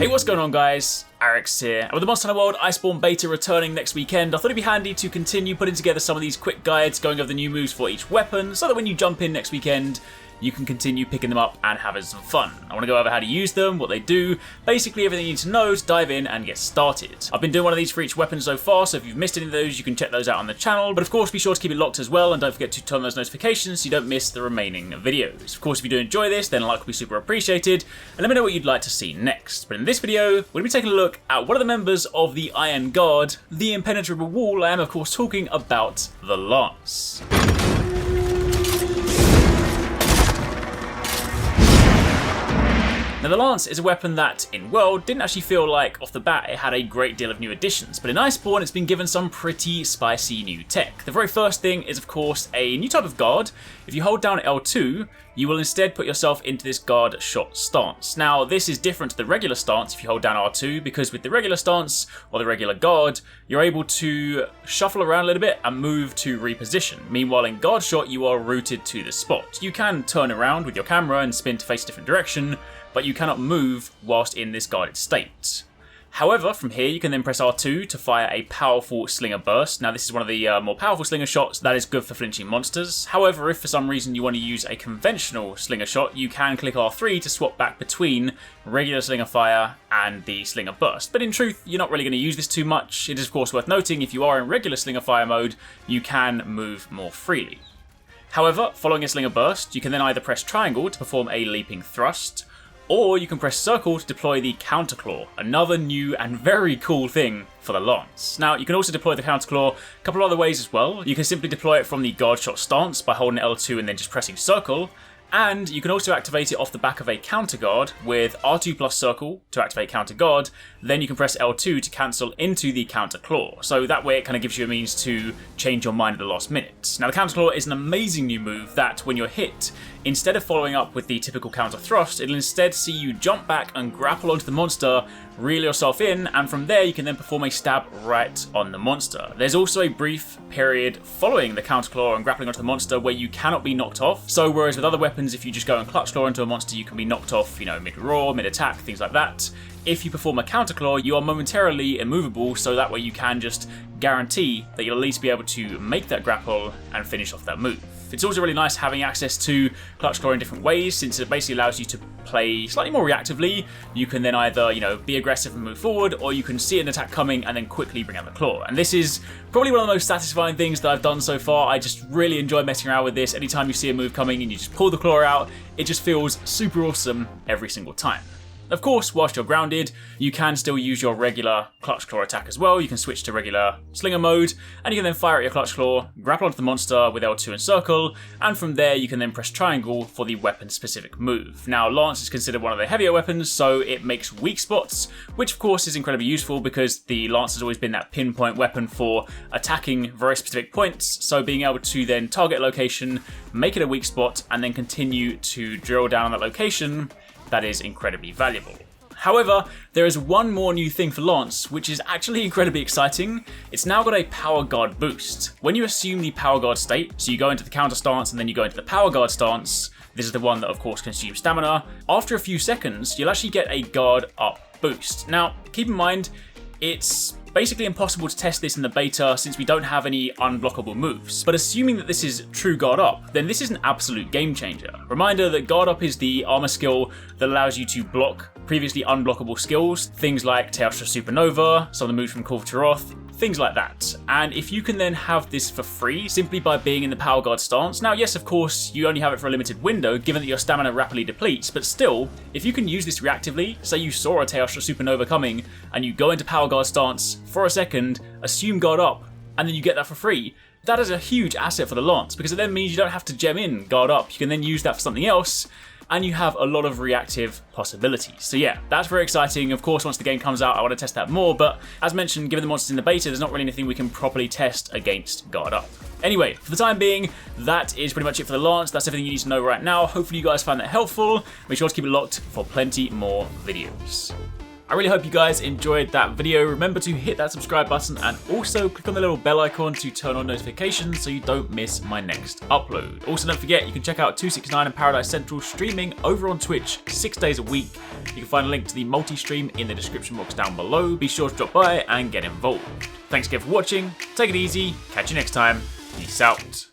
Hey, what's going on guys? Arekkz here, and with the Monster Hunter World Iceborne beta returning next weekend, I thought it'd be handy to continue putting together some of these quick guides going over the new moves for each weapon, so that when you jump in next weekend, you can continue picking them up and having some fun. I want to go over how to use them, what they do, basically everything you need to know to dive in and get started. I've been doing one of these for each weapon so far, so if you've missed any of those, you can check those out on the channel, but of course be sure to keep it locked as well, and don't forget to turn on those notifications so you don't miss the remaining videos. Of course, if you do enjoy this, then a like will be super appreciated, and let me know what you'd like to see next. But in this video, we're going to be taking a look at one of the members of the Iron Guard, the Impenetrable Wall. I am of course talking about the Lance. Now the Lance is a weapon that, in World, didn't actually feel like, off the bat, it had a great deal of new additions, but in Iceborne it's been given some pretty spicy new tech. The very first thing is of course a new type of guard. If you hold down L2, you will instead put yourself into this guard shot stance. Now this is different to the regular stance if you hold down R2, because with the regular stance, or the regular guard, you're able to shuffle around a little bit and move to reposition. Meanwhile in guard shot you are rooted to the spot. You can turn around with your camera and spin to face a different direction, but you cannot move whilst in this guarded state. However, from here you can then press R2 to fire a powerful slinger burst. Now this is one of the more powerful slinger shots that is good for flinching monsters. However, if for some reason you want to use a conventional slinger shot, you can click R3 to swap back between regular slinger fire and the slinger burst. But in truth, you're not really going to use this too much. It is of course worth noting, if you are in regular slinger fire mode, you can move more freely. However, following a slinger burst, you can then either press triangle to perform a leaping thrust, or you can press circle to deploy the counter claw, another new and very cool thing for the Lance. Now you can also deploy the counter claw a couple of other ways as well. You can simply deploy it from the guard shot stance by holding L2 and then just pressing circle, and you can also activate it off the back of a counter guard with R2 plus circle to activate counter guard, then you can press L2 to cancel into the counter claw. So that way it kind of gives you a means to change your mind at the last minute. Now the counter claw is an amazing new move that when you're hit, instead of following up with the typical counter thrust, it'll instead see you jump back and grapple onto the monster, reel yourself in, and from there you can then perform a stab right on the monster. There's also a brief period following the counter claw and grappling onto the monster where you cannot be knocked off. So whereas with other weapons, if you just go and clutch claw into a monster, you can be knocked off, mid-roar, mid-attack, things like that. If you perform a counter claw, you are momentarily immovable, so that way you can just guarantee that you'll at least be able to make that grapple and finish off that move. It's also really nice having access to clutch claw in different ways, since it basically allows you to play slightly more reactively. You can then either, be aggressive and move forward, or you can see an attack coming and then quickly bring out the claw. And this is probably one of the most satisfying things that I've done so far. I just really enjoy messing around with this. Anytime you see a move coming and you just pull the claw out, it just feels super awesome every single time. Of course, whilst you're grounded, you can still use your regular clutch claw attack as well. You can switch to regular slinger mode, and you can then fire at your clutch claw, grapple onto the monster with L2 and circle, and from there you can then press triangle for the weapon-specific move. Now, Lance is considered one of the heavier weapons, so it makes weak spots, which of course is incredibly useful because the Lance has always been that pinpoint weapon for attacking very specific points, so being able to then target a location, make it a weak spot, and then continue to drill down on that location, that is incredibly valuable. However, there is one more new thing for Lance, which is actually incredibly exciting. It's now got a power guard boost. When you assume the power guard state, so you go into the counter stance and then you go into the power guard stance, this is the one that of course consumes stamina, after a few seconds you'll actually get a guard up boost. Now keep in mind, it's basically impossible to test this in the beta since we don't have any unblockable moves. But assuming that this is true guard up, then this is an absolute game changer. Reminder that guard up is the armor skill that allows you to block previously unblockable skills, things like Teostra Supernova, some of the moves from Call of Taroth, things like that. And if you can then have this for free simply by being in the power guard stance, now yes of course you only have it for a limited window given that your stamina rapidly depletes, but still, if you can use this reactively, say you saw a Teostra Supernova coming and you go into power guard stance for a second, assume guard up, and then you get that for free, that is a huge asset for the Lance because it then means you don't have to gem in guard up, you can then use that for something else, and you have a lot of reactive possibilities. So yeah, that's very exciting. Of course, once the game comes out, I want to test that more, but as mentioned, given the monsters in the beta, there's not really anything we can properly test against guard up. Anyway, for the time being, that is pretty much it for the Lance. That's everything you need to know right now. Hopefully you guys found that helpful. Make sure to keep it locked for plenty more videos. I really hope you guys enjoyed that video. Remember to hit that subscribe button and also click on the little bell icon to turn on notifications so you don't miss my next upload. Also, don't forget you can check out 269 and Paradise Central streaming over on Twitch 6 days a week. You can find a link to the multi-stream in the description box down below. Be sure to drop by and get involved. Thanks again for watching. Take it easy. Catch you next time. Peace out.